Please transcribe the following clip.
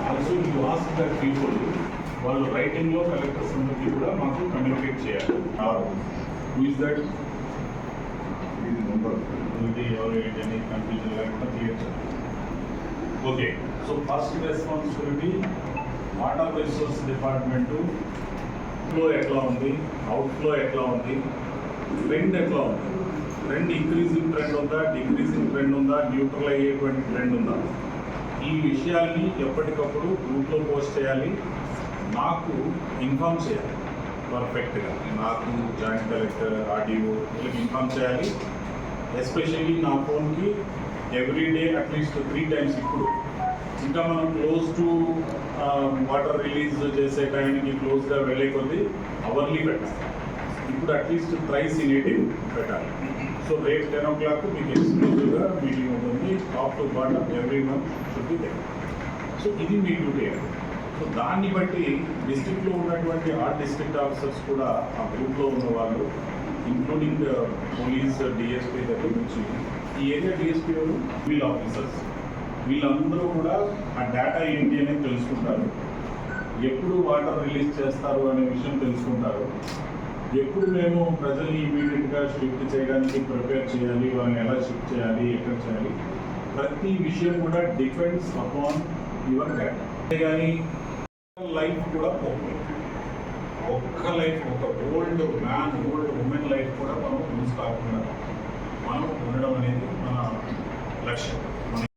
Also you ask that people వాళ్ళు రైటింగ్లో collectors అందరికీ కూడా మాకు కమ్యూనికేట్ చేయాలి. హూ ఇస్ దట్ ఇది ఎవరు ఏంటని కన్ఫ్యూజన్ లేకుండా క్లియర్ చేయాలి. Okay, so first responsibility water resource department flow ఎట్లా ఉంది, అవుట్ఫ్లో ఎట్లా ఉంది, ట్రెండ్ ఎట్లా ఉంది, ట్రెండ్ ఇంక్రీజింగ్ ట్రెండ్ ఉందా, డిక్రీజింగ్ ట్రెండ్ ఉందా, న్యూట్రల్ అయ్యేటువంటి ట్రెండ్ ఉందా, ఈ విషయాల్ని ఎప్పటికప్పుడు గ్రూప్లో పోస్ట్ చేయాలి. నాకు ఇన్ఫార్మ్ చేయాలి పర్ఫెక్ట్గా. నాకు జాయింట్ కలెక్టర్, ఆర్డీఓ వీళ్ళకి ఇన్ఫార్మ్ చేయాలి. ఎస్పెషల్లీ నా ఫోన్కి ఎవ్రీడే అట్లీస్ట్ 3 times. ఇప్పుడు ఇంకా మనం క్లోజ్ టు వాటర్ రిలీజ్ చేసే టైంకి క్లోజ్గా వెళ్ళే కొద్దీ అవర్లీ పెట్టాలి. ఇప్పుడు at least thrice in a day పెట్టాలి. సో రేపు 10 o'clock మీకు ఎక్స్క్లూజివ్గా మీటింగ్ ఉంటుంది. Top to bottom every month should be there. So ఇది మీ డ్యూటీ అండి. సో దాన్ని బట్టి డిస్ట్రిక్ట్లో ఉన్నటువంటి డిస్ట్రిక్ట్ ఆఫీసర్స్ కూడా ఆ గ్రూప్లో ఉన్న వాళ్ళు, ఇంక్లూడింగ్ పోలీస్ డిఎస్పీ దగ్గర నుంచి ఈ ఏరియా డిఎస్పీ వాళ్ళు, వీళ్ళ ఆఫీసర్స్, వీళ్ళందరూ కూడా ఆ డేటా ఏంటి అనేది తెలుసుకుంటారు. ఎప్పుడు వాటర్ రిలీజ్ చేస్తారు అనే విషయం తెలుసుకుంటారు. ఎప్పుడు మేము ప్రజల్ని ఇమీడియట్గా షిఫ్ట్ చేయడానికి ప్రిపేర్ చేయాలి, వాళ్ళని ఎలా షిఫ్ట్ చేయాలి, ఎక్కడ చేయాలి, ప్రతి విషయం కూడా డిపెండ్స్ అపాన్ యువర్ డేటా. కానీ లైఫ్ కూడా పోతుంది. ఒక్క లైఫ్, ఒక old man, old women life కూడా మనం యూజ్ కాకుండా మనం ఉండడం అనేది మన లక్ష్యం.